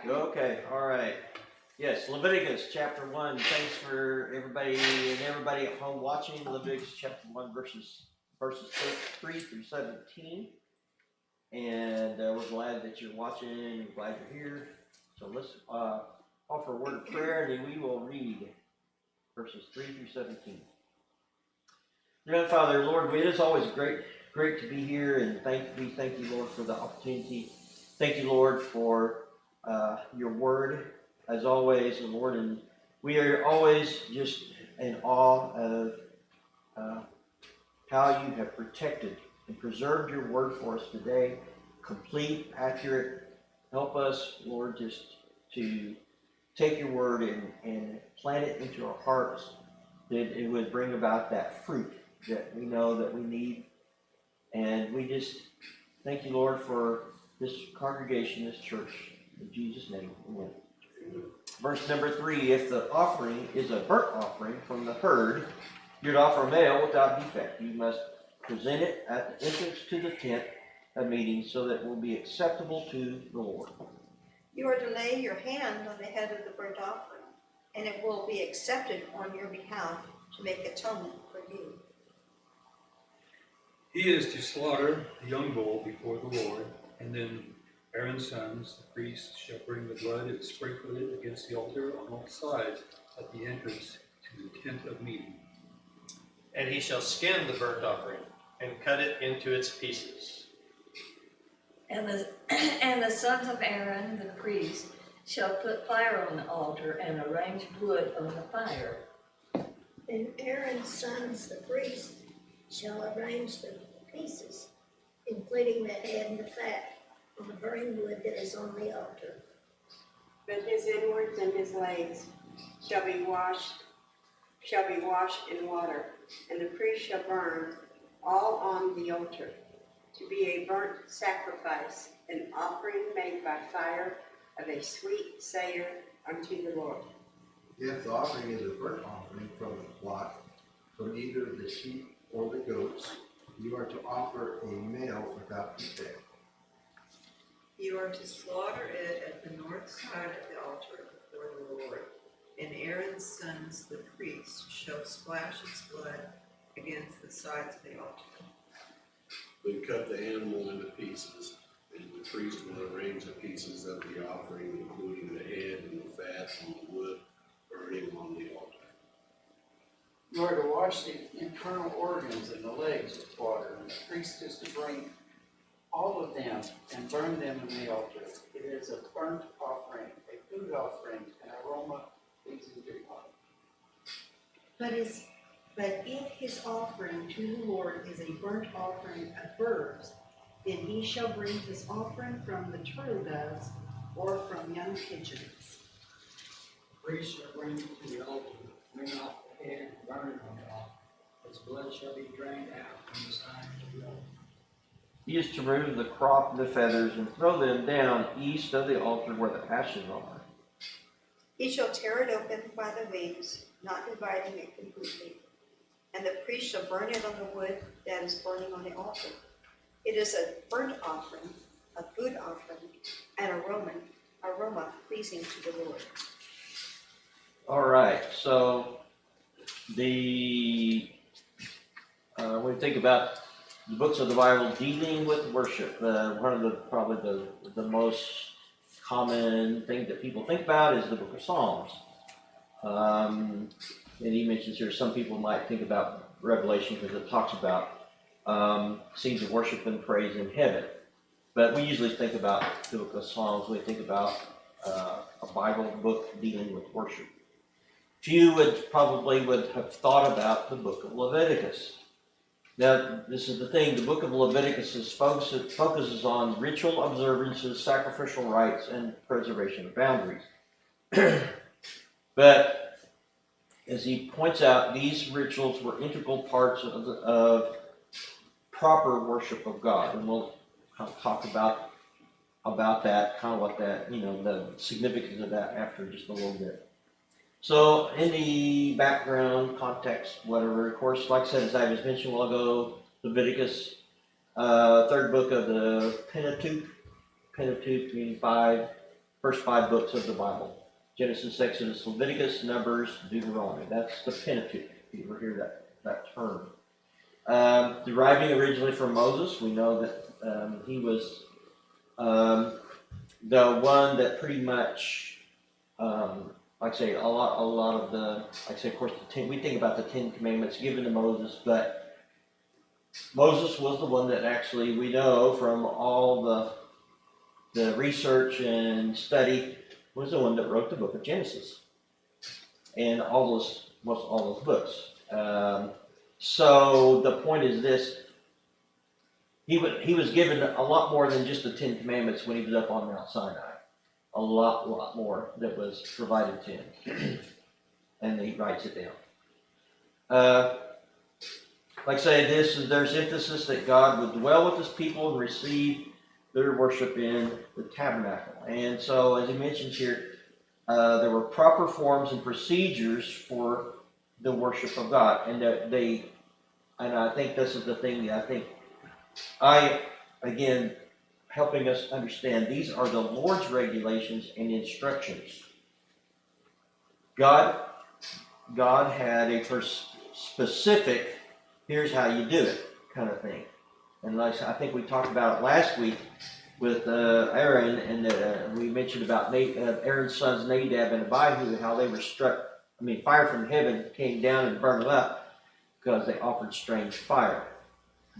Okay, all right. Yes, Leviticus chapter 1. Thanks for everybody at home watching. Leviticus chapter 1, verses 3 through 17. And we're glad that you're watching. We're glad you're here. So let's offer a word of prayer, and then we will read verses 3 through 17. Dear Father, Lord, it is always great to be here, and we thank you, Lord, for the opportunity. Thank you, Lord, for your word, as always, Lord, and we are always just in awe of how you have protected and preserved your word for us today, complete, accurate. Help us, Lord, just to take your word and plant it into our hearts, that it would bring about that fruit that we know that we need. And we just thank you, Lord, for this congregation, this church. In Jesus' name, amen. Verse number 3, if the offering is a burnt offering from the herd, you're to offer a male without defect. You must present it at the entrance to the tent of meeting so that it will be acceptable to the Lord. You are to lay your hand on the head of the burnt offering, and it will be accepted on your behalf to make atonement for you. He is to slaughter the young bull before the Lord, and then Aaron's sons, the priests, shall bring the blood and sprinkle it against the altar on all sides at the entrance to the tent of meeting. And he shall skin the burnt offering and cut it into its pieces. And the sons of Aaron, the priest, shall put fire on the altar and arrange wood on the fire. Then Aaron's sons, the priests, shall arrange the pieces, including the head and the fat, on the burning wood that is on the altar. But his inwards and his legs shall be washed in water, and the priest shall burn all on the altar, to be a burnt sacrifice, an offering made by fire of a sweet savour unto the Lord. If the offering is a burnt offering from the flock, from either the sheep or the goats, you are to offer a male without defect. You are to slaughter it at the north side of the altar before the Lord, and Aaron's sons, the priests, shall splash its blood against the sides of the altar. Then cut the animal into pieces, and the priest will arrange the pieces of the offering, including the head and the fat on the wood burning on the altar. You are to wash the internal organs and the legs with water, and the priest is to bring all of them and burn them in the altar. It is a burnt offering, a food offering, an aroma pleasing to God. But if his offering to the Lord is a burnt offering of birds, then he shall bring his offering from the turtle doves or from young pigeons. The priest shall bring it to the altar, bring off the head, and burn it on the altar. Its blood shall be drained out from the sides of the altar. He is to remove the crop and the feathers and throw them down east of the altar where the ashes are. He shall tear it open by the wings, not dividing it completely. And the priest shall burn it on the wood that is burning on the altar. It is a burnt offering, a food offering, an aroma pleasing to the Lord. All right, so when we think about the books of the Bible dealing with worship, one of probably the most common thing that people think about is the book of Psalms. And he mentions here some people might think about Revelation because it talks about scenes of worship and praise in heaven. But we usually think about the book of Psalms. We think about a Bible book dealing with worship. Few would have thought about the book of Leviticus. Now, this is the thing. The book of Leviticus focuses on ritual observances, sacrificial rites, and preservation of boundaries. But as he points out, these rituals were integral parts of proper worship of God. And we'll kind of talk about that, kind of what that, the significance of that after just a little bit. So in the background, context, whatever, of course, like I said, as I just mentioned a while ago, Leviticus, third book of the Pentateuch meaning 5 first 5 books of the Bible. Genesis, Exodus, Leviticus, Numbers, Deuteronomy. That's the Pentateuch, if you ever hear that term. Deriving originally from Moses, we know that he was the one that pretty much, like I say, a lot of the, like I say, of course, we think about the 10 Commandments given to Moses, but Moses was the one that actually, we know from all the research and study, was the one that wrote the book of Genesis and all those books. So the point is this: he was given a lot more than just the 10 Commandments when he was up on Mount Sinai. A lot more that was provided to him, and he writes it down. Like I say, there's emphasis that God would dwell with his people and receive their worship in the tabernacle. And so, as he mentions here, there were proper forms and procedures for the worship of God, and I think this is the thing that again, helping us understand, these are the Lord's regulations and instructions. God had a specific, here's how you do it, kind of thing. And like I think we talked about it last week with Aaron, and we mentioned about Aaron's sons Nadab and Abihu, how they were struck. Fire from heaven came down and burned them up because they offered strange fire.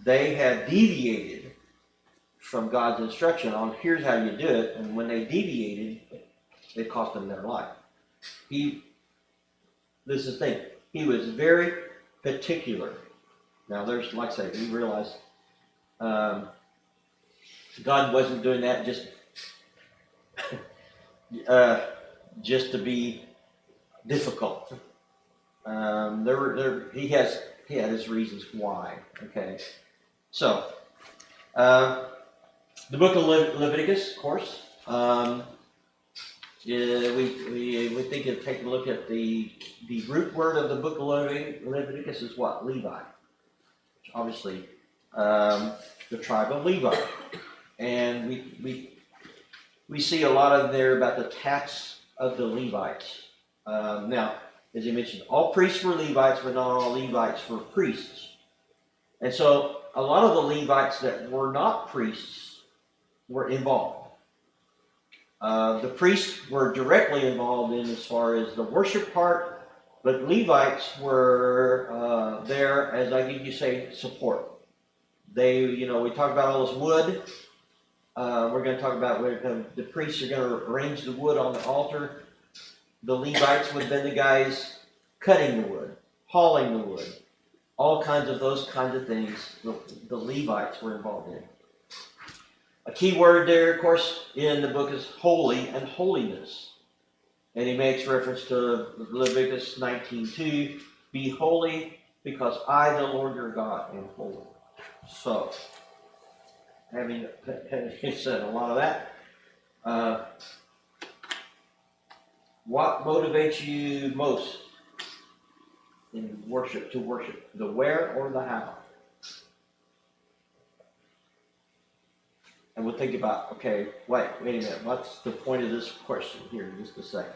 They had deviated from God's instruction on here's how you do it, and when they deviated, it cost them their life. This is the thing. He was very particular. Now, there's, like I say, we realize God wasn't doing that just to be difficult. He had his reasons why. Okay, so the book of Leviticus, of course. We think of taking a look at the root word of the book of Leviticus is what? Levi. Obviously, the tribe of Levi, and we see a lot of there about the tax of the Levites. Now, as you mentioned, all priests were Levites, but not all Levites were priests. And so a lot of the Levites that were not priests were involved. The priests were directly involved in as far as the worship part, but Levites were there as support. We talk about all this wood. We're going to talk about where the priests are going to arrange the wood on the altar. The Levites would have been the guys cutting the wood, hauling the wood, all kinds of those kinds of things the Levites were involved in. A key word there, of course, in the book is holy and holiness. And he makes reference to Leviticus 19:2, be holy because I, the Lord your God, am holy. So, having said a lot of that, what motivates you most in worship, to worship? The where or the how? And we'll think about, okay, wait a minute, what's the point of this question here in just a second?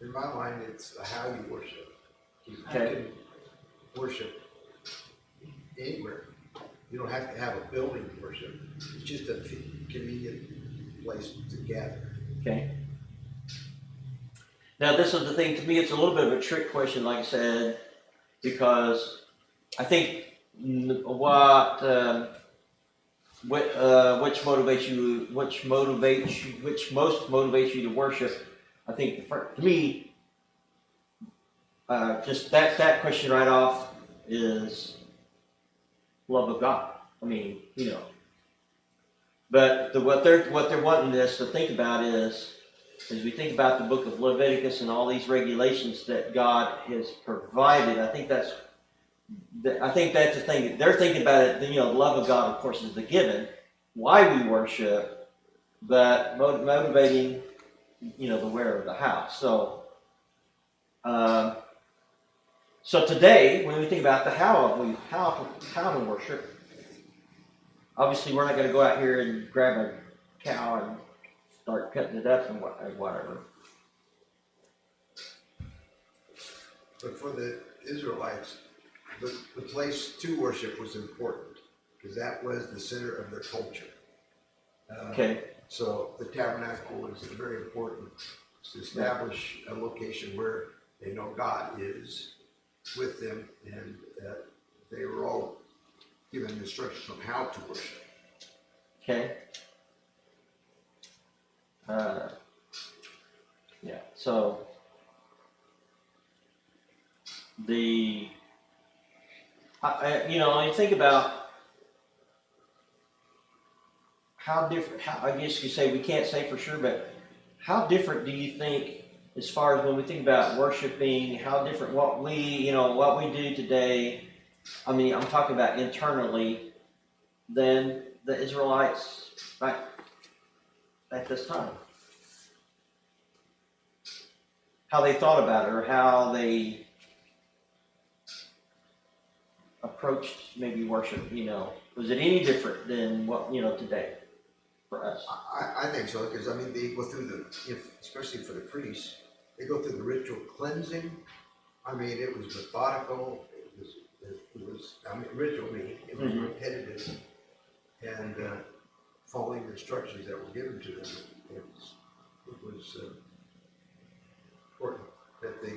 In my mind, it's how you worship. You Okay. can worship anywhere. You don't have to have a building to worship. It's just a convenient place to gather. Okay. Now, this is the thing, to me, it's a little bit of a trick question, like I said, because I think which most motivates you to worship, I think, to me, just that question right off is love of God. But what they're wanting us to think about is, as we think about the book of Leviticus and all these regulations that God has provided, I think that's the thing. They're thinking about it. The love of God, of course, is the given, why we worship, but motivating, the where of the how. So, so today, when we think about the how to worship, obviously we're not going to go out here and grab a cow and start cutting it up and whatever. But for the Israelites, the place to worship was important, because that was the center of their culture. Okay. So the tabernacle was very important to establish a location where they know God is with them, and they were all given instructions on how to worship. Okay. Yeah. So I think about how different. I guess you say we can't say for sure, but how different do you think, as far as when we think about worshiping, how different what we do today? I mean, I'm talking about internally than the Israelites back at this time. How they thought about it, or how they approached maybe worship, was it any different than what, today for us? I think so, because I mean, they go through especially for the priests, they go through the ritual cleansing. I mean, it was methodical, ritual meaning, it was repetitive, and following the instructions that were given to them. It was important that they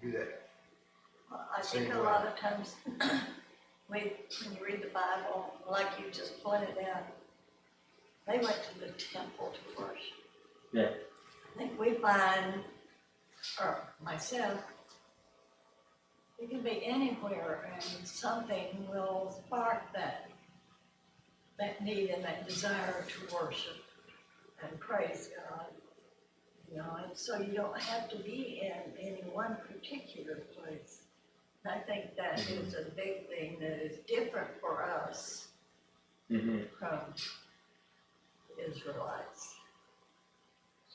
do that. Well, I think a lot of times, when you read the Bible, like you just pointed out, they went to the temple to worship. Yeah. I think we find, or myself, you can be anywhere and something will spark that need and that desire to worship and praise God. And so you don't have to be in any one particular place. And I think that is a big thing that is different for us from the Israelites.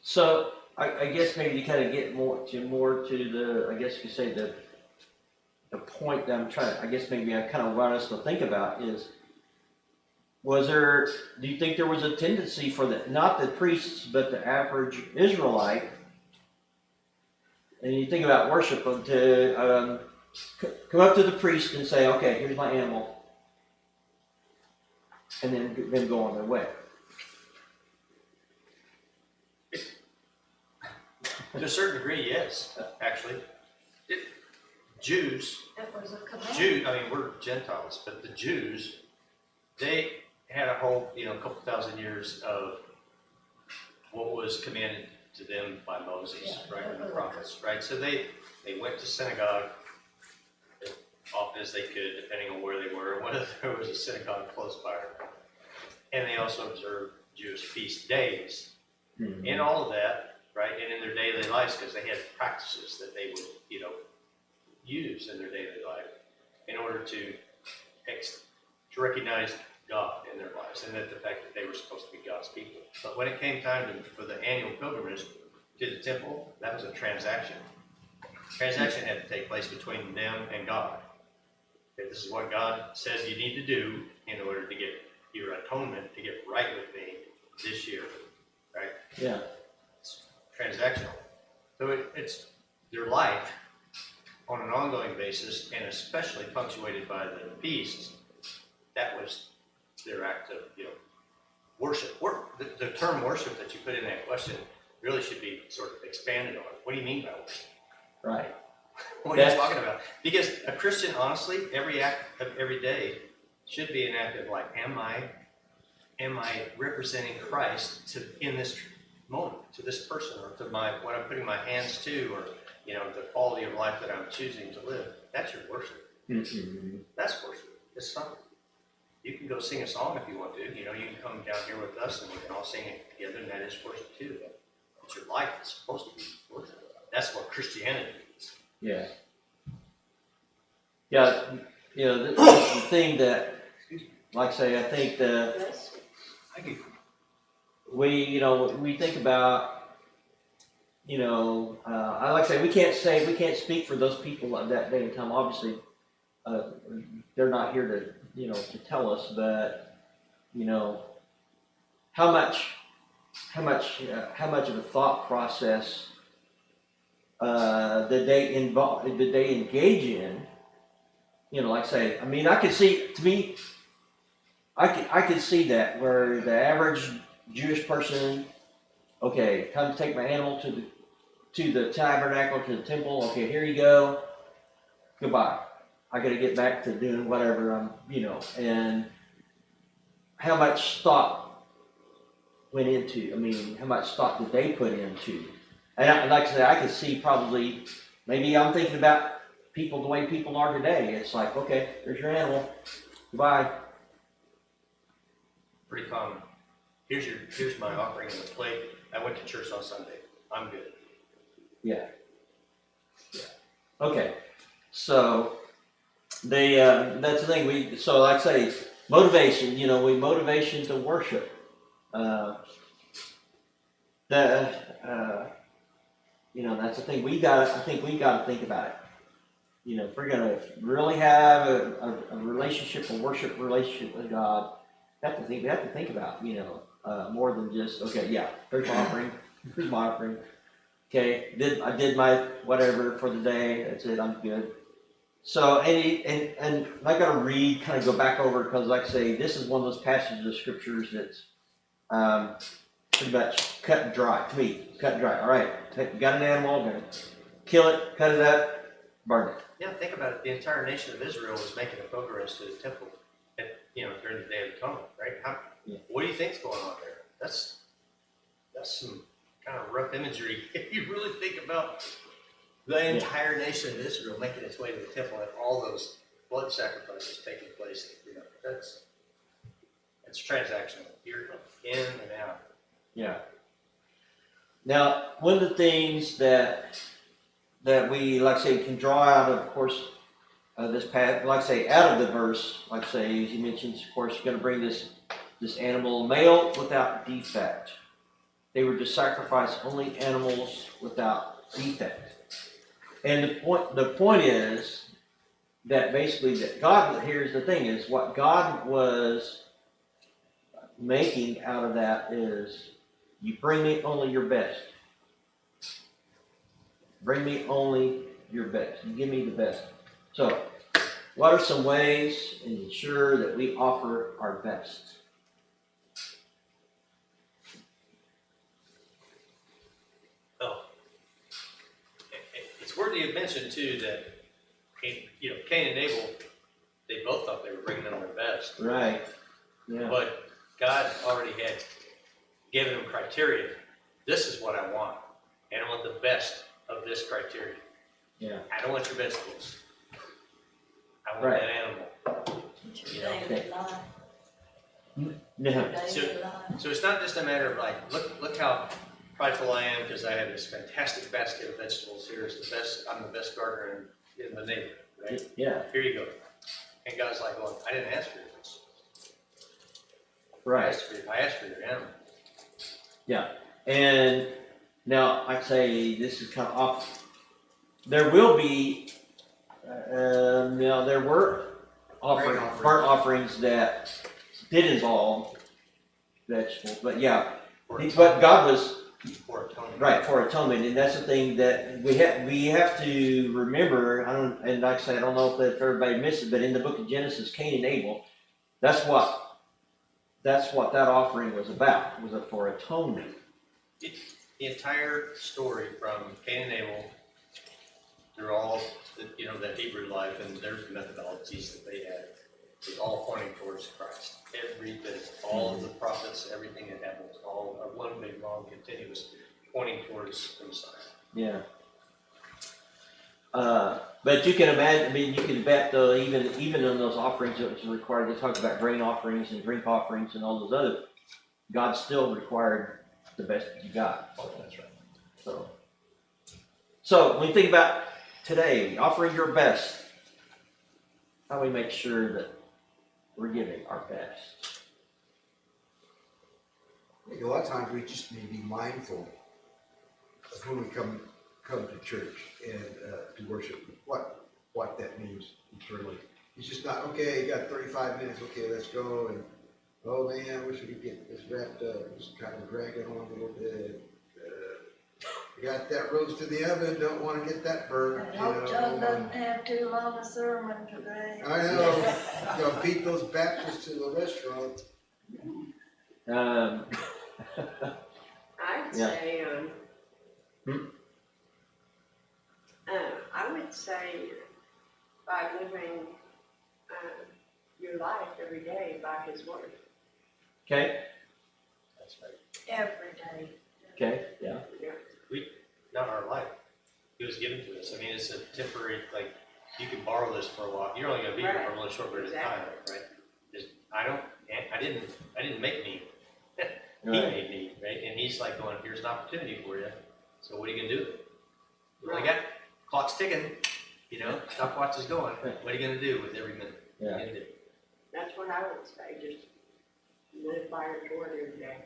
So I guess maybe to kind of get more to the, I guess you could say the point that I'm trying, I guess maybe I kind of want us to think about is, do you think there was a tendency for not the priests, but the average Israelite, and you think about worship, to come up to the priest and say, okay, here's my animal, and then go on their way? To a certain degree, yes, actually. Jews, It was a command. we're Gentiles, but the Jews, they had a whole, couple thousand years of what was commanded to them by Moses, right, and the prophets, right? So they went to synagogue as often as they could, depending on where they were, whether there was a synagogue close by. And they also observed Jewish feast days. And all of that, right, and in their daily lives, because they had practices that they would, use in their daily life in order to recognize God in their lives, and that the fact that they were supposed to be God's people. But when it came time for the annual pilgrimage to the temple, that was a transaction. Transaction had to take place between them and God. Okay, this is what God says you need to do in order to get your atonement, to get right with me this year, right? Yeah. It's transactional. So it's their life on an ongoing basis, and especially punctuated by the feasts. That was their act of, worship. The term worship that you put in that question really should be sort of expanded on. What do you mean by worship? Right. What are you talking about? Because a Christian, honestly, every act of every day should be an act of like, am I representing Christ in this moment, to this person, or to what I'm putting my hands to, or the quality of life that I'm choosing to live? That's your worship. That's worship. It's not. You can go sing a song if you want to. You can come down here with us and we can all sing it together, and that is worship too. But your life is supposed to be worship. That's what Christianity is. Yeah. Yeah. This is the thing that, like I say, I think we think about, I like to say we can't speak for those people at that day and time. Obviously, they're not here to, to tell us, but, how much how much of a thought process did they engage in? You know, like say, I mean, I could see, to me, I could see that where the average Jewish person, okay, come take my animal to the tabernacle, to the temple. Okay, here you go. Goodbye. I got to get back to doing whatever I'm, and how much thought went into, I mean, how much thought did they put into? And like I said, I could see probably, maybe I'm thinking about people the way people are today. It's like, okay, there's your animal. Goodbye. Pretty common. Here's my offering on the plate. I went to church on Sunday. I'm good. Yeah. Okay. So that's the thing. So like I say, motivation. Motivation to worship. That's the thing. I think we got to think about it. If we're gonna really have a relationship, a worship relationship with God, we have to think about, more than just, okay, yeah, here's my offering, here's my offering. Okay, I did my whatever for the day. That's it. I'm good. So and I got to kind of go back over, because like I say, this is one of those passages of scriptures that's pretty much cut and dry to me. Cut and dry. All right, you got an animal, gonna kill it, cut it up, burn it. Yeah, think about it. The entire nation of Israel was making a pilgrimage to the temple, during the Day of Atonement, right? What do you think's going on there? That's some kind of rough imagery. If you really think about the entire nation of Israel making its way to the temple and all those blood sacrifices taking place, that's transactional. You're in and out. Yeah. Now, one of the things that we, like I say, can draw out of course, this path, like I say, out of the verse, like I say, as you mentioned, of course, you're going to bring this animal, male without defect. They were to sacrifice only animals without defect. And the point is that basically that God, here's the thing, is what God was making out of that is, you bring me only your best. Bring me only your best. You give me the best. So, what are some ways to ensure that we offer our best? Oh, it's worthy of mention too that Cain and Abel, they both thought they were bringing them their best. Right. Yeah. But God already had given them criteria. This is what I want, and I want the best of this criteria. Yeah. I don't want your vegetables. I want Right. that animal. Daily life. No. Daily life. So it's not just a matter of like, look how prideful I am because I have this fantastic basket of vegetables. Here's the best. I'm the best gardener in the neighborhood. Right? Yeah. Here you go. And God's like, well, I didn't ask for your vegetables. Right. I asked for your animal. Yeah. And now I say this is kind of off. There will be, there were burnt offerings that did involve vegetables, but yeah, but God was For atonement. right for atonement, and that's the thing that we have to remember. And like I say, I don't know if everybody missed it, but in the book of Genesis, Cain and Abel, that's what that offering was about. Was for atonement. The entire story from Cain and Abel through all the Hebrew life and their methodologies that they had was all pointing towards Christ. Every bit, all of the prophets, everything that happened was all one big long continuous pointing towards the Messiah. Yeah. But you can imagine. I mean, you can bet though, even in those offerings that was required. They talk about grain offerings and drink offerings and all those other. God still required the best that you got. Oh, that's right. So when you think about today, offering your best, how do we make sure that we're giving our best? I think a lot of times we just need to be mindful of when we come to church and to worship, what that means eternally. It's just not, okay, you got 35 minutes, okay, let's go, and Oh man, I wish we could get this wrapped up. It's kind of dragging on a little bit. Got that roast in the oven, don't want to get that burnt, I you hope John know. doesn't have too long a sermon today. I know, gonna beat those Baptists to the restaurant. I'd Yeah. say, Hmm? I would say by living, your life every day by his word. Okay, That's right. Every day. okay, yeah. Not our life. It was given to us. I mean, it's a temporary, like, you can borrow this for a while. You're only gonna be here for a really short period of time, right? Just, I didn't make me. He Right. made me, right? And he's like going, here's an opportunity for you. So what are you gonna do? You only got, clock's ticking, you know, stopwatch is going. What are you gonna do with every minute? Yeah. That's what I would say, just live by his word every day.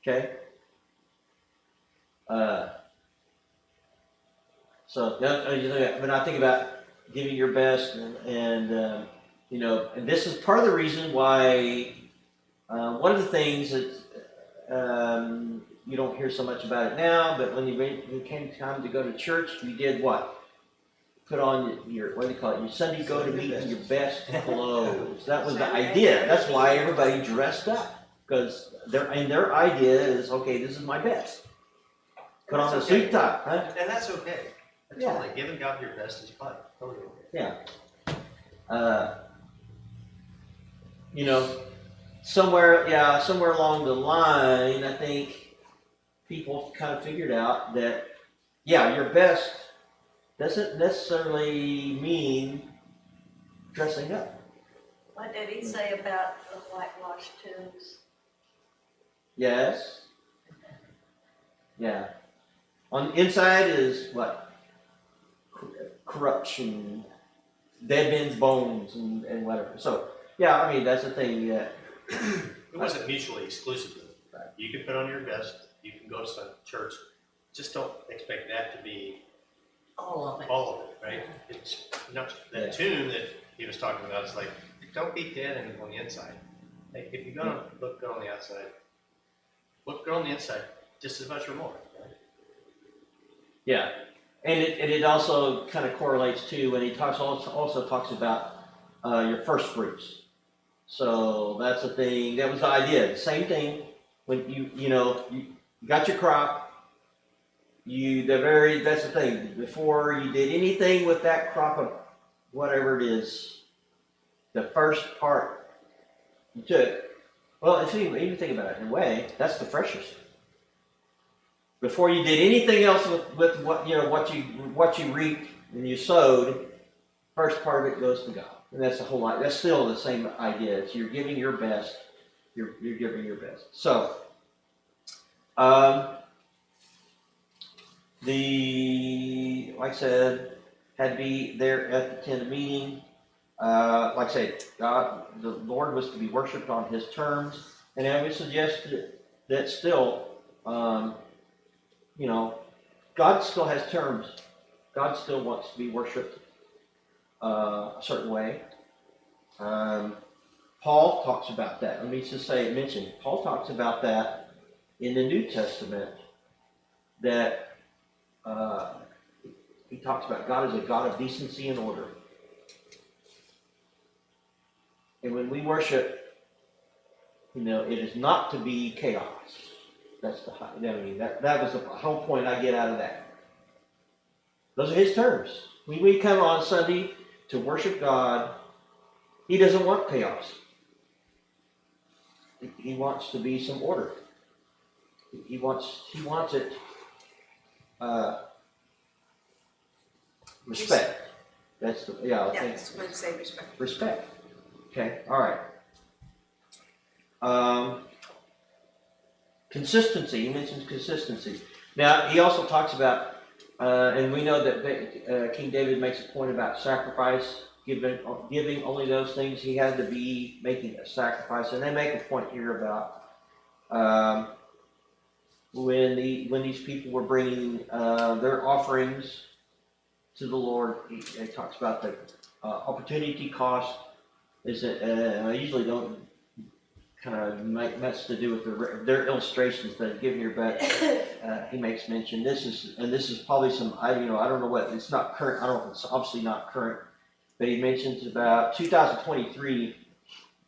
Okay. So when I think about giving your best, and you know, and this is part of the reason why one of the things that you don't hear so much about it now, but when you came time to go to church, you did what? Put on your, what do you call it? Your Sunday go to meeting, your best clothes. That was the idea. That's why everybody dressed up, because their idea is, okay, this is my best. Put on a suit tie, huh? And that's okay. That's Yeah. totally, giving God your best is fine. Totally okay. Yeah. You know, somewhere along the line, I think people kind of figured out that, yeah, your best doesn't necessarily mean dressing up. What did he say about the whitewashed tombs? Yes. Yeah. On the inside is what? Corruption, dead men's bones, and whatever. So, yeah, I mean, that's the thing. It wasn't mutually exclusive. Right. You can put on your best, you can go to some church, just don't expect that to be All of it. all of it, right? It's not, that tomb that he was talking about is like, don't be dead and on the inside. Like, if you're gonna look good on the outside, look good on the inside just as much or more, right? Yeah, and it also kind of correlates to when he also talks about your first fruits. So that's the thing. That was the idea. Same thing when you got your crop. That's the thing. Before you did anything with that crop of whatever it is, the first part you took. Well, if you even think about it in a way, that's the freshest. Before you did anything else with what you reaped and you sowed, first part of it goes to God, and that's the whole lot. That's still the same idea. It's you're giving your best. You're giving your best. So, like I said, had to be there at the tent of meeting. Like I said, God, the Lord was to be worshipped on His terms, and I would suggest that still. God still has terms. God still wants to be worshipped a certain way. Paul talks about that. Let me just mention, Paul talks about that in the New Testament, that he talks about God as a God of decency and order. And when we worship, it is not to be chaos. That's that was the whole point I get out of that. Those are His terms. When we come on Sunday to worship God, He doesn't want chaos. He wants to be some order. He wants it respect. That's the Yeah, that's what I say, respect. respect. Okay, all right. Consistency. He mentions consistency. Now, he also talks about, and we know that King David makes a point about sacrifice, giving only those things he had to be making a sacrifice. And they make a point here about when these people were bringing their offerings to the Lord. He talks about the opportunity cost. Is that I usually don't kind of much to do with their illustrations that I've given here, but he makes mention, this is probably some, I don't know what, it's not current, I don't know, it's obviously not current, but he mentions about 2023,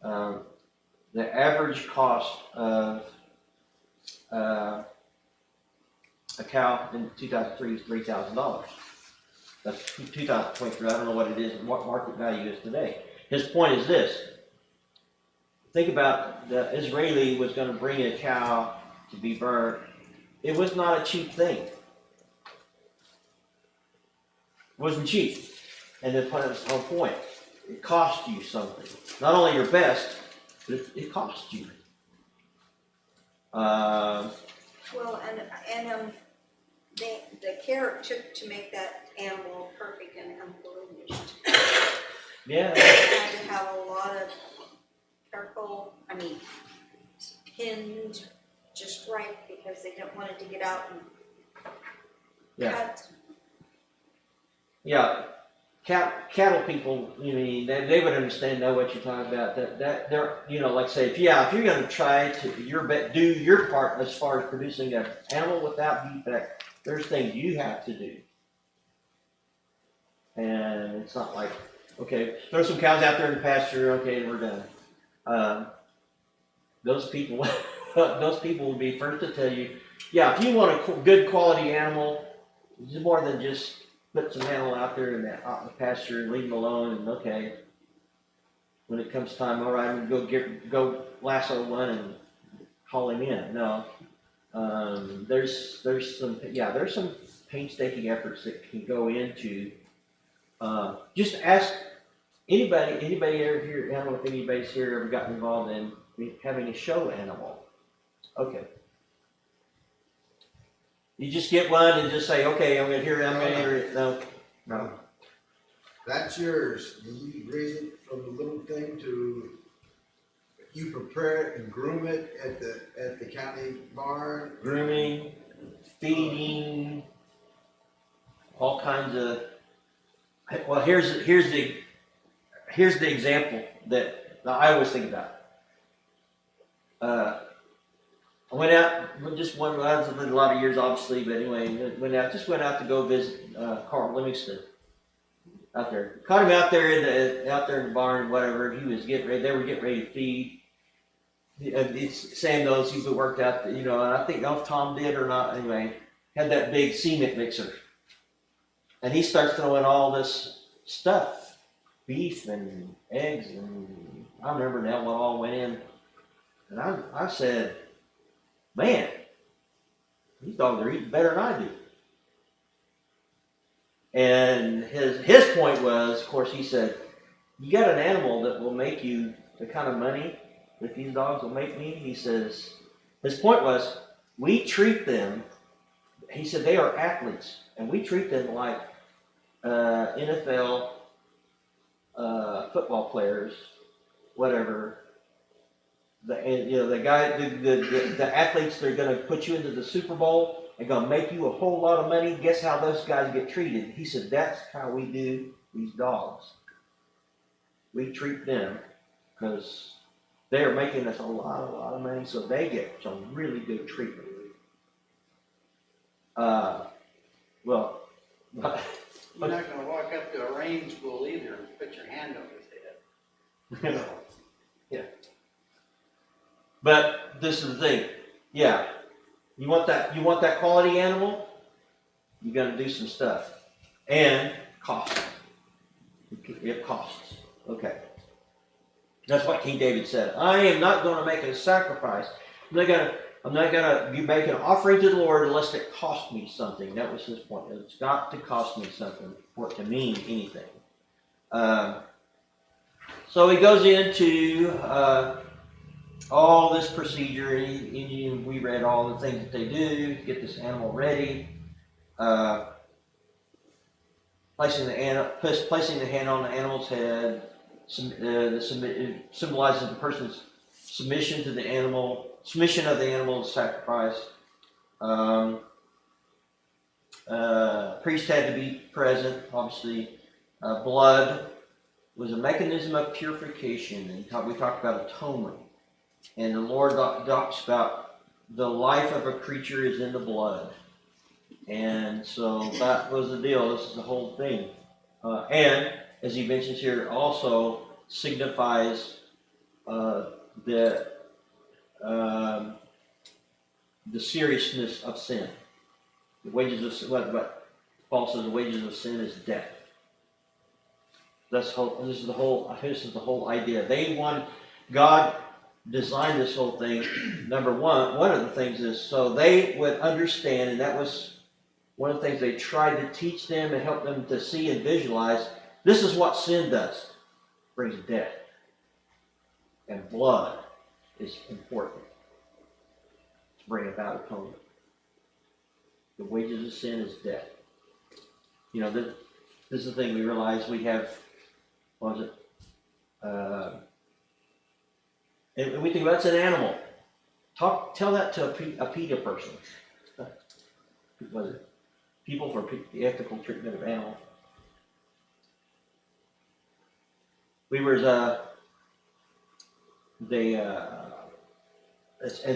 the average cost of a cow in 2003 is $3,000. That's 2023. I don't know what it is and what market value is today. His point is this. Think about the Israeli was going to bring a cow to be burnt. It was not a cheap thing. It wasn't cheap. And that's the whole point. It cost you something. Not only your best, but it cost you. Well, the care it took to make that animal perfect and unblemished. Yeah. They had to have a lot of careful, pinned just right because they didn't want it to get out and cut. Yeah. Cattle people, they would understand, know what you're talking about. That they're, like say, if you're going to try to do your part as far as producing an animal without defect, there's things you have to do. And it's not like, okay, throw some cows out there in the pasture, okay, we're done. Those people will be first to tell you, yeah, if you want a good quality animal, it's more than just put some animal out there in the pasture and leave them alone, and okay, when it comes time, all right, I'm gonna go lasso one and haul him in. No, there's some painstaking efforts that can go into. Just ask anybody ever here. I don't know if anybody's here ever gotten involved in having a show animal. Okay. You just get one and just say, okay, I'm gonna hear it. No. That's yours. You raise it from the little thing to, you prepare it and groom it at the county barn. Grooming, feeding, all kinds of. Well, here's the example that I always think about. I went out, I was a lot of years, obviously, but anyway, went out to go visit Carl Livingston out there. Caught him out there in the barn, whatever. He was getting ready. They were getting ready to feed. Sam knows he's worked out. And I think if Tom did or not. Anyway, had that big cement mixer, and he starts throwing all this stuff, beef and eggs, and I remember now what all went in. And I said, man, these dogs are eating better than I do. And his point was, of course, he said, you got an animal that will make you the kind of money that these dogs will make me? He says, his point was, we treat them, he said, they are athletes, and we treat them like NFL football players, whatever. The athletes that are going to put you into the Super Bowl and going to make you a whole lot of money. Guess how those guys get treated? He said that's how we do these dogs. We treat them because they are making us a lot of money, so they get some really good treatment. Well, You're not gonna walk up to a range bull either and put your hand on his head. Yeah. But this is the thing. Yeah. You want that quality animal, you gotta do some stuff. And cost. It costs. Okay. That's what King David said. I am not going to make a sacrifice. I'm not gonna make an offering to the Lord unless it costs me something. That was his point. It's got to cost me something for it to mean anything. So he goes into all this procedure, and we read all the things that they do to get this animal ready. Placing the hand on the animal's head symbolizes the person's submission of the animal to sacrifice. Priest had to be present, obviously. Blood was a mechanism of purification, and we talked about atonement. And the Lord talks about the life of a creature is in the blood. And so that was the deal. This is the whole thing. And as he mentions here, also signifies the seriousness of sin. The wages of what Paul says, the wages of sin is death. This is the whole idea. God designed this whole thing. Number one of the things is so they would understand, and that was one of the things they tried to teach them and help them to see and visualize. This is what sin does. It brings death. And blood is important to bring about atonement. The wages of sin is death. You know, this is the thing we realize we have, what was it? And we think that's an animal. Tell that to a PETA person. Was it? People for the ethical treatment of animals. We were, and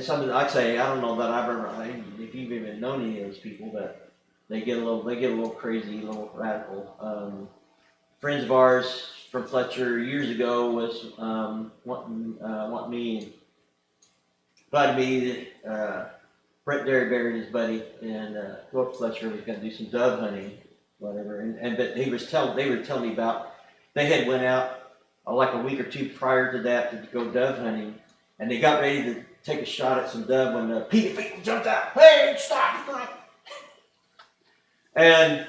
some, I'd say, I don't know that I've ever, if you've even known any of those people, but they get a little crazy, a little radical. Friends of ours from Fletcher years ago was wanting me, invited me. Brett Derryberry and his buddy, and go up to Fletcher. Was going to do some dove hunting, whatever. But they were telling me about they had went out like a week or two prior to that to go dove hunting, and they got ready to take a shot at some dove when PETA people jumped out. Hey, stop! And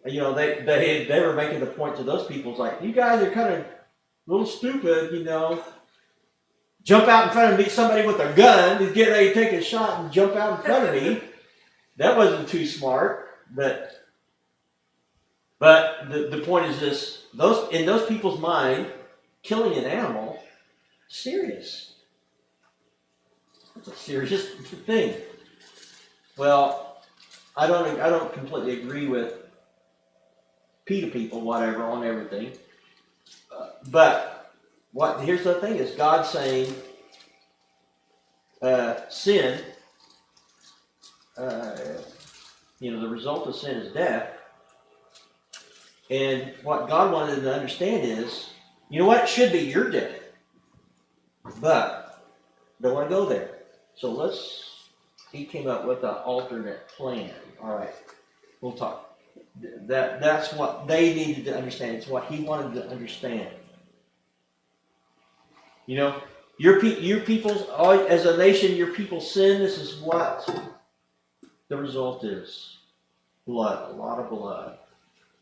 you know they were making the point to those people, it's like, you guys are kind of a little stupid, you know. Jump out in front of me, somebody with a gun is getting ready to take a shot and jump out in front of me. That wasn't too smart, but the point is this: in those people's mind, killing an animal, serious. It's a serious thing. Well, I don't completely agree with PETA people, whatever, on everything, but. Here's the thing: is God saying sin? The result of sin is death. And what God wanted them to understand is, you know what? It should be your death, but don't want to go there. So He came up with an alternate plan. All right, we'll talk. That's what they needed to understand. It's what He wanted to understand. You know, your people's, as a nation, your people sin. This is what the result is. Blood, a lot of blood.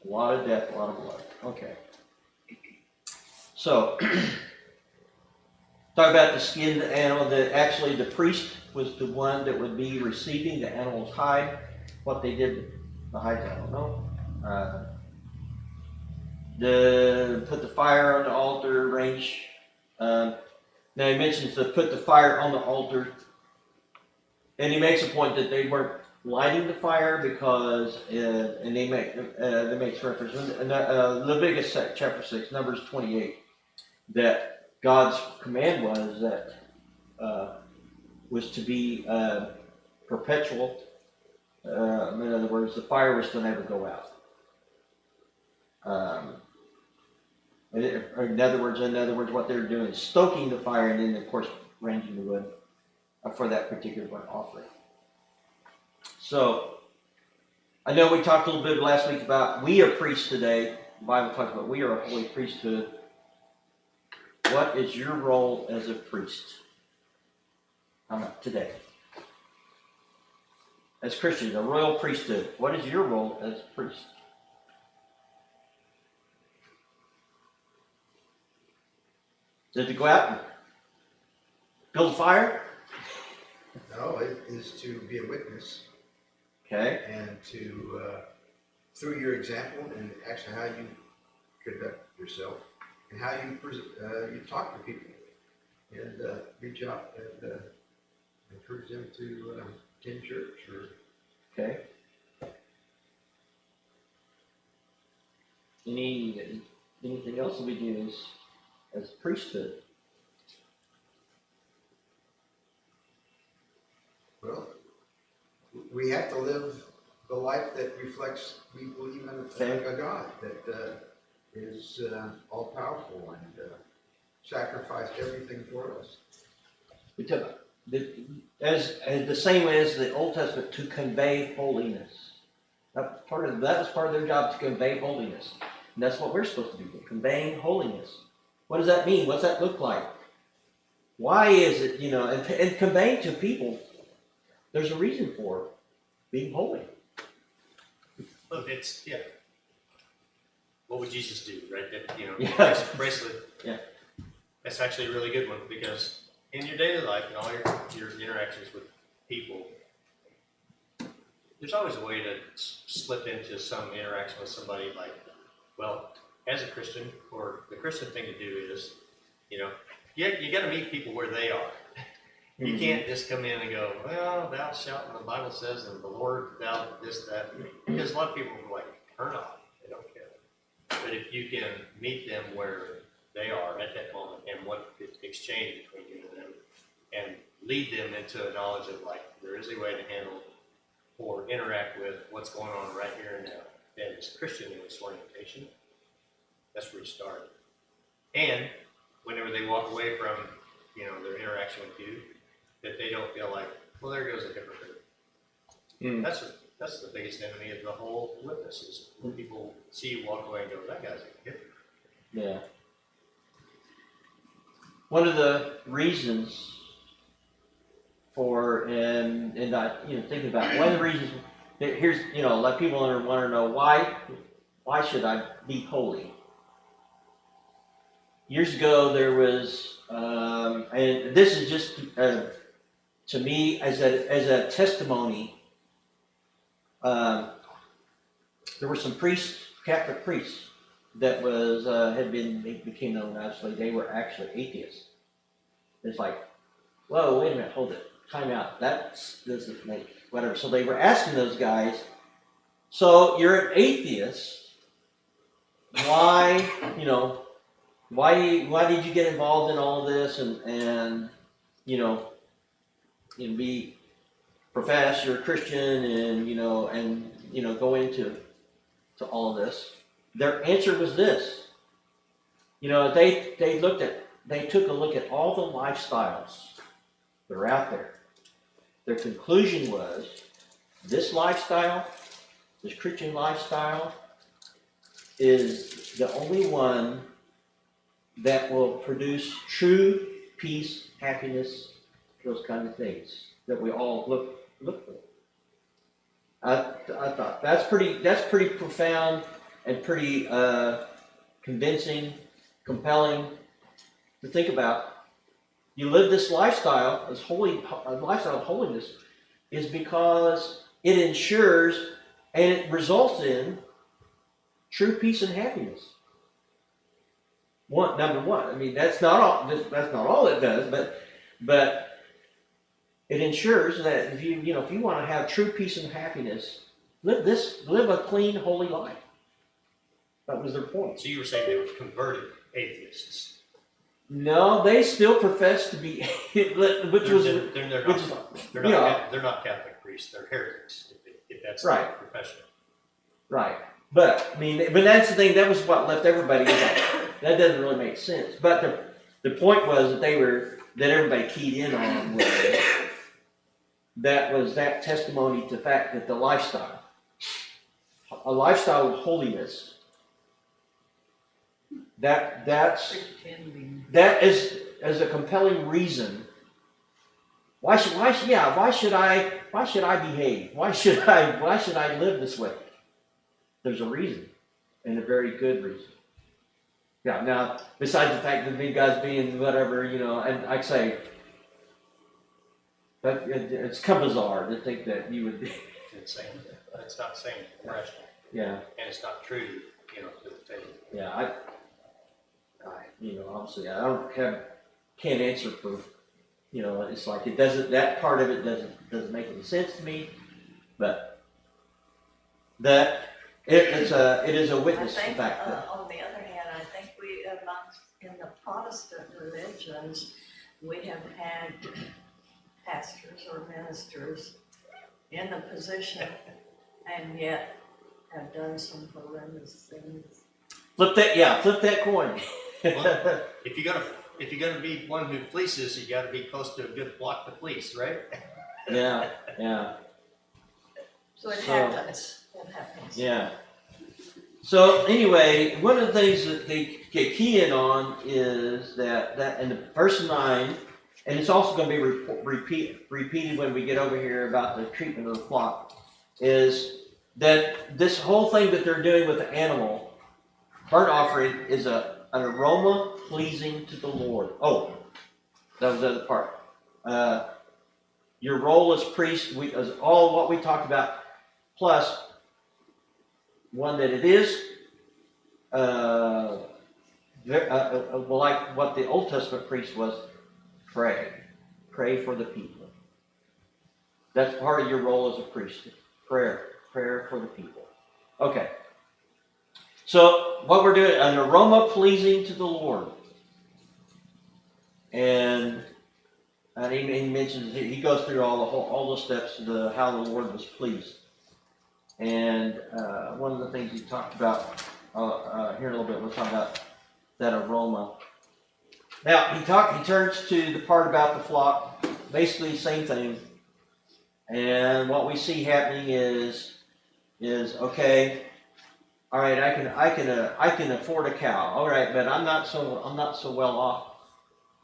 A lot of death, a lot of blood. Okay. So, talk about the skinned animal. Actually, the priest was the one that would be receiving the animal's hide. What they did, the hides, I don't know. Put the fire on the altar, range. Now he mentions to put the fire on the altar, and he makes a point that they weren't lighting the fire because, and they makes reference in Leviticus chapter 6, Numbers 28, that God's command was to be perpetual. In other words, the fire was to never go out. In other words, what they're doing is stoking the fire and then, of course, ranging the wood for that particular burnt offering. So, I know we talked a little bit last week about we are priests today. The Bible talks about we are a holy priesthood. What is your role as a priest today? As Christians, a royal priesthood. What is your role as a priest? Is it to go out and build a fire? No, it is to be a witness. Okay. And to, through your example and actually how you conduct yourself and how you talk to people and reach out and encourage them to attend church or. Okay. Anything else that we do as priesthood? we have to live the life that reflects, we believe in a God that is all powerful and sacrificed everything for us. We took as the same as the Old Testament, to convey holiness. That was part of their job, to convey holiness. And that's what we're supposed to do, conveying holiness. What does that mean? What's that look like? Why is it, and conveying to people, there's a reason for being holy. Look, it's, yeah. What would Jesus do, right? That, Yeah. bracelet. Yeah. That's actually a really good one, because in your daily life and all your interactions with people, there's always a way to slip into some interaction with somebody like, well, as a Christian, or the Christian thing to do is, you got to meet people where they are. You can't just come in and go, well, thou shalt, and the Bible says, and the Lord, thou this, that. Because a lot of people are like, turn off. They don't care. But if you can meet them where they are at that moment, and what the exchange between you and them, and lead them into a knowledge of, like, there is a way to handle or interact with what's going on right here and now. That is Christian in its orientation. That's where you start. And whenever they walk away from, their interaction with you, that they don't feel like, well, there goes a hypocrite. That's the biggest enemy of the whole witness, is when people see you walk away and go, that guy's a hypocrite. Yeah. One of the reasons for, and I, thinking about one of the reasons, here's, like people want to know why should I be holy? Years ago, there was, and this is just to me as a testimony. There were some priests, Catholic priests, that became known as, they were actually atheists. It's like, whoa, wait a minute, hold it, time out. That doesn't make whatever. So they were asking those guys, so you're an atheist, why did you get involved in all of this and be profess you're a Christian and go into all of this? Their answer was this. They took a look at all the lifestyles that are out there. Their conclusion was, this lifestyle, this Christian lifestyle, is the only one that will produce true peace, happiness, those kind of things that we all look for. I thought that's pretty profound and pretty convincing, compelling to think about. You live this lifestyle, a lifestyle of holiness, is because it ensures and it results in true peace and happiness. Number one. I mean, that's not all it does, but it ensures that if you want to have true peace and happiness, live a clean, holy life. That was their point. So you were saying they were converted atheists. No, they still profess to be, they're not Catholic priests. They're heretics. If that's right. Their profession. Right. But that's the thing. That was what left everybody like, that doesn't really make sense. But the point was that everybody keyed in on was that testimony to the fact that the lifestyle, a lifestyle of holiness, that is as a compelling reason. Why should I behave? Why should I live this way? There's a reason, and a very good reason. Yeah. Now, besides the fact that you guys being whatever, and I say, but it's kind of bizarre to think that you would be. It's insane. It's not sane. It's rational. Yeah. And it's not true, to the faith. Yeah. I obviously I can't answer for, it's like it doesn't. That part of it doesn't make any sense to me, but that. It is a witness to the fact that. On the other hand, I think we, in the Protestant religions, we have had pastors or ministers in the position and yet have done some horrendous things. Flip that coin. If you're gonna be one who fleeces, you gotta be close to a good flock to fleece, right? Yeah. So it So- happens, it happens. Yeah. So anyway, one of the things that they get key in on is that in the verse 9, and it's also going to be repeated when we get over here about the treatment of the flock, is that this whole thing that they're doing with the animal, burnt offering, is an aroma pleasing to the Lord. Oh, that was the other part. Your role as priest, as all what we talked about, plus one that it is, like what the Old Testament priest was, pray for the people. That's part of your role as a priest, prayer for the people. Okay. So what we're doing, an aroma pleasing to the Lord, and he mentions, he goes through all the steps of how the Lord was pleased. And one of the things he talked about here in a little bit, we'll talk about that aroma. Now he turns to the part about the flock, basically same thing. And what we see happening is okay. All right, I can afford a cow. All right, but I'm not so well off.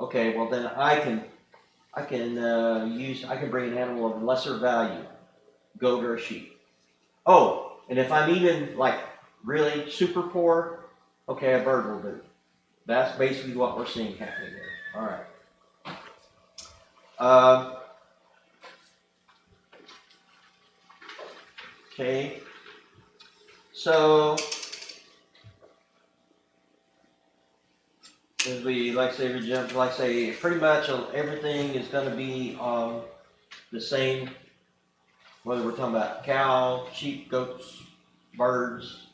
Okay, well then I can bring an animal of lesser value, goat or a sheep. Oh, and if I'm even like really super poor, okay, a bird will do. That's basically what we're seeing happening there. All right. Okay. So, as we say, pretty much everything is going to be the same. Whether we're talking about cow, sheep, goats, birds.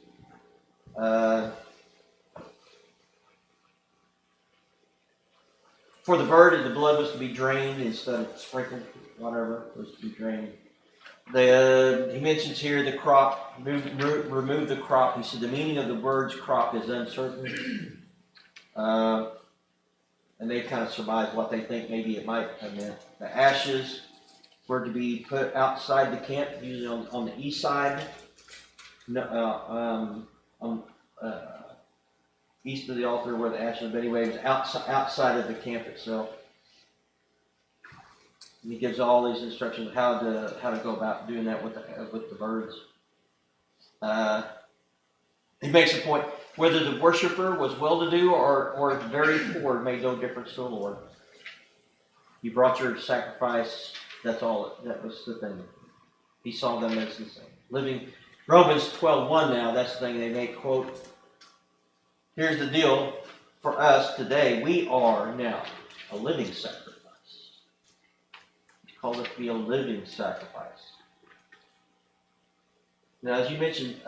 For the bird, the blood was to be drained instead of sprinkled, whatever was to be drained. He mentions here the crop, remove the crop. He said the meaning of the word's crop is uncertain. And they kind of surmise what they think maybe it might have meant. The ashes were to be put outside the camp, usually on the east side, east of the altar where the ashes. But anyway, it was outside of the camp itself. And he gives all these instructions how to go about doing that with the birds. He makes a point whether the worshiper was well-to-do or very poor made no difference to the Lord. You brought your sacrifice. That's all. That was the thing. He saw them as the same. Living Romans 12:1 now. That's the thing they make quote. Here's the deal for us today. We are now a living sacrifice. It's called it to be a living sacrifice. Now, as you mentioned,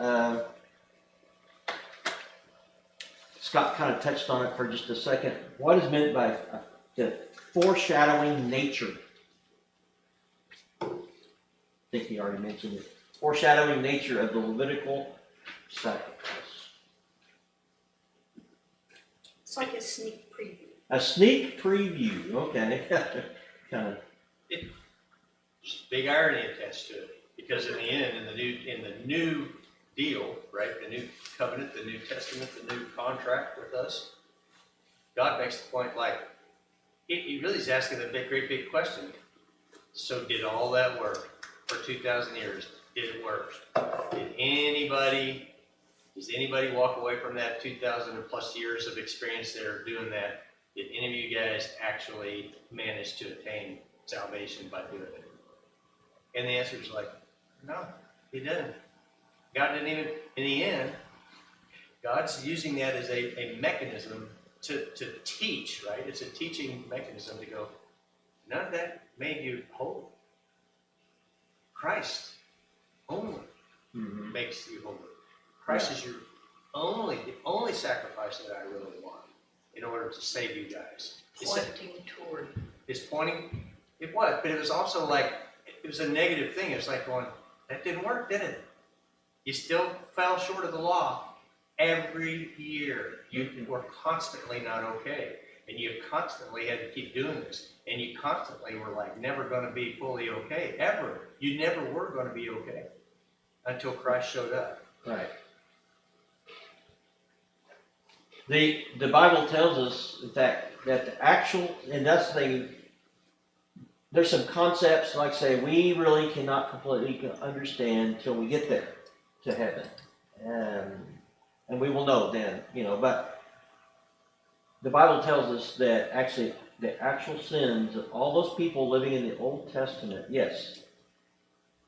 Scott kind of touched on it for just a second. What is meant by the foreshadowing nature? I think he already mentioned it. Foreshadowing nature of the Levitical sacrifice. It's like a sneak preview. A sneak preview. Okay. Kind of. There's big irony attached to it, because in the end, in the new deal, right, the new covenant, the New Testament, the new contract with us, God makes the point like he really is asking the great big question. So did all that work for 2,000 years? Did it work? Does anybody walk away from that 2,000 plus years of experience there doing that? Did any of you guys actually manage to attain salvation by doing it? And the answer is like, no, he didn't. God didn't even, in the end, God's using that as a mechanism to teach, right? It's a teaching mechanism to go, none of that made you whole. Christ only makes you whole. Christ is the only sacrifice that I really want in order to save you guys. Pointing toward. It's pointing, it was, but it was also like, it was a negative thing. It's like going, that didn't work, did it? You still fell short of the law every year. You were constantly not okay. And you constantly had to keep doing this. And you constantly were like never going to be fully okay, ever. You never were going to be okay until Christ showed up. Right. The Bible tells us, in fact, that the actual, and that's the thing, there's some concepts, like say, we really cannot completely understand until we get there to heaven. And we will know then, but the Bible tells us that actually the actual sins of all those people living in the Old Testament, yes,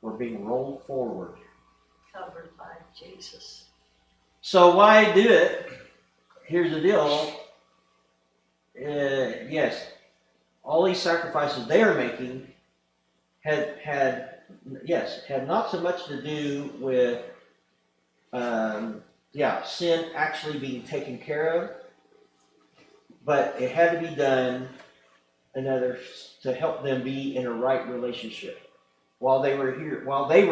were being rolled forward. Covered by Jesus. So why do it? Here's the deal. Yes, all these sacrifices they are making had not so much to do with sin actually being taken care of, but it had to be done to help them be in a right relationship while they were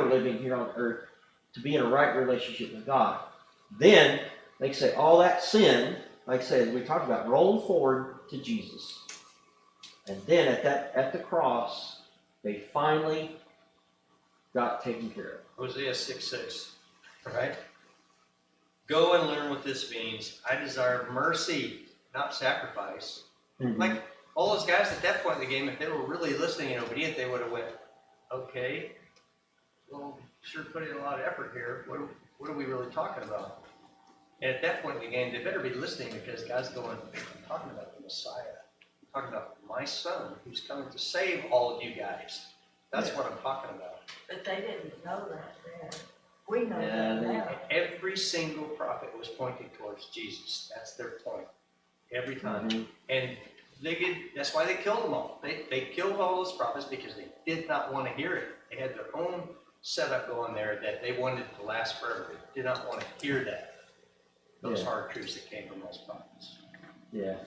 living here on earth, to be in a right relationship with God. Then they say all that sin, like I said, we talked about, rolled forward to Jesus. And then at the cross, they finally got taken care of. Hosea 6:6, right? Go and learn what this means. I desire mercy, not sacrifice. Mm-hmm. Like all those guys at that point in the game, if they were really listening and obedient, they would have went, okay, well, sure put in a lot of effort here. What are we really talking about? And at that point in the game, they better be listening, because God's going, I'm talking about the Messiah. I'm talking about my son who's coming to save all of you guys. That's what I'm talking about. But they didn't know that then. We know Yeah, that now. Every single prophet was pointing towards Jesus. That's their point. Every time. Mm-hmm. And that's why they killed them all. They killed all those prophets because they did not want to hear it. They had their own setup going there that they wanted to last forever. They did not want to hear that. Those hard truths that came from those prophets. Yeah.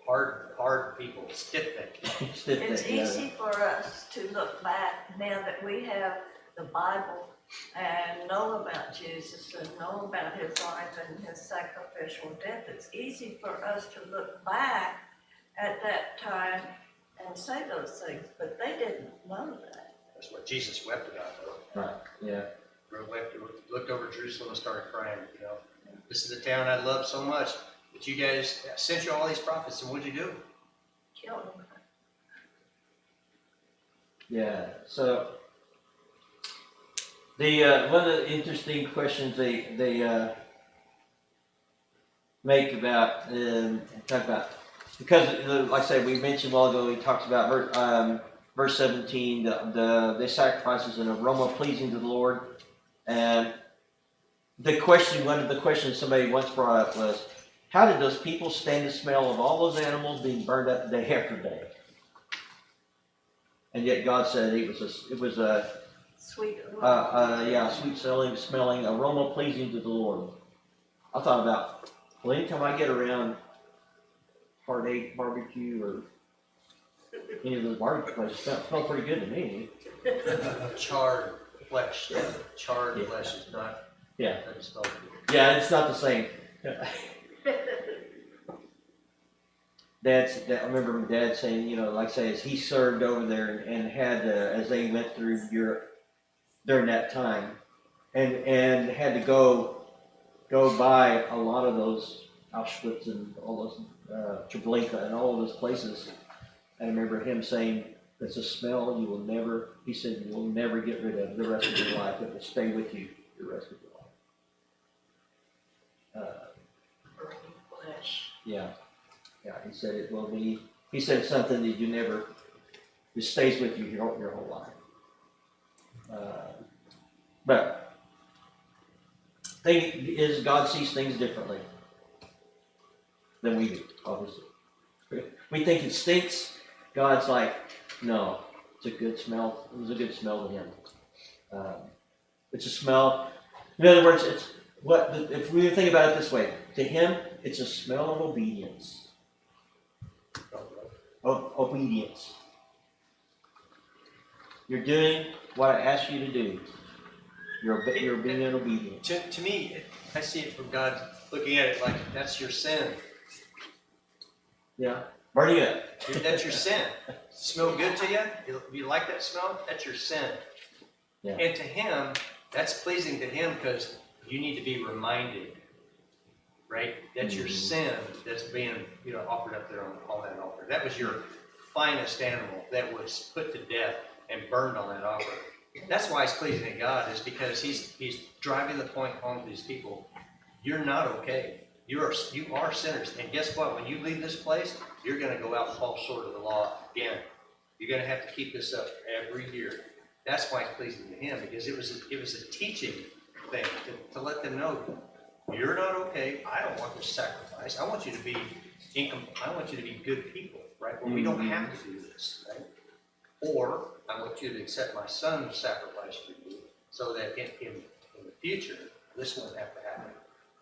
Hard people, stiff-necked. It's easy for us to look back now that we have the Bible and know about Jesus and know about his life and his sacrificial death. It's easy for us to look back at that time and say those things, but they didn't know that. That's what Jesus wept about, though. Right. Yeah. Looked over Jerusalem and started crying. This is the town I love so much, but you guys sent you all these prophets, and what'd you do? Kill them. Yeah. So the one of the interesting questions they make about talk about, because like I said, we mentioned a while ago, he talks about verse 17, the sacrifices an aroma pleasing to the Lord. And one of the questions somebody once brought up was, how did those people stand the smell of all those animals being burned up day after day? And yet God said it was a Sweet. smelling aroma pleasing to the Lord. I thought about, well, anytime I get around Heartache Barbecue or any of those barbecue places, it smells pretty good to me. Charred flesh. Charred flesh is not. Yeah. Doesn't smell good. Yeah, it's not the same. I remember my dad saying, like I say, as he served over there and had as they went through Europe during that time, and had to go by a lot of those Auschwitz and all those Treblinka and all of those places. I remember him saying, "It's a smell you will never." He said, "You will never get rid of the rest of your life. It will stay with you the rest of your life." Flesh. Yeah, he said it will be. He said something that it stays with you your whole life. But thing is, God sees things differently than we do. Obviously, we think it stinks. God's like, no, it's a good smell. It was a good smell to him. It's a smell. In other words, it's if we think about it this way, to him, it's a smell of obedience. Of obedience. You're doing what I asked you to do. You're being obedient. To me, I see it from God looking at it like, that's your sin. Yeah. Burn you up. That's your sin. Smell good to you? You like that smell? That's your sin. Yeah. And to him, that's pleasing to him because you need to be reminded, right? That's your sin that's being, offered up there on that altar. That was your finest animal that was put to death and burned on that altar. That's why it's pleasing to God, is because he's driving the point home to these people. You're not okay. You are sinners. And guess what? When you leave this place, you're going to go out and fall short of the law again. You're going to have to keep this up every year. That's why it's pleasing to him, because it was a teaching thing to let them know, you're not okay. I don't want this sacrifice. I want you to be good people, right? Well, we don't have to do this, right? Or I want you to accept my son's sacrifice for you, so that in the future, this won't have to happen.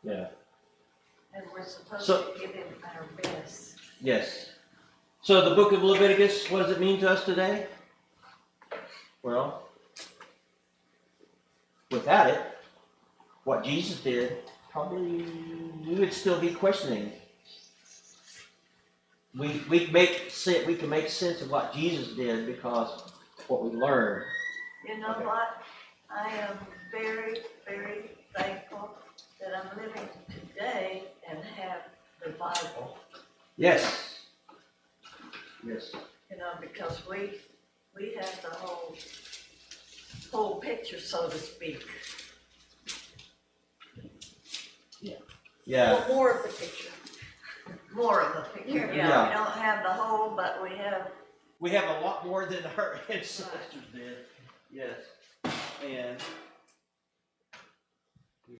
Yeah. And we're supposed So- to give him our best. Yes. So the book of Leviticus, what does it mean to us today? Well, without it, what Jesus did, probably we would still be questioning. We can make sense of what Jesus did because of what we learned. You know what? I am very, very thankful that I'm living today and have the Bible, Yes. Yes. because we have the whole picture, so to speak. Yeah. Well, more of the picture. More of the picture, Yeah. We don't have the whole, but we have. We have a lot more than our ancestors did. Yes. And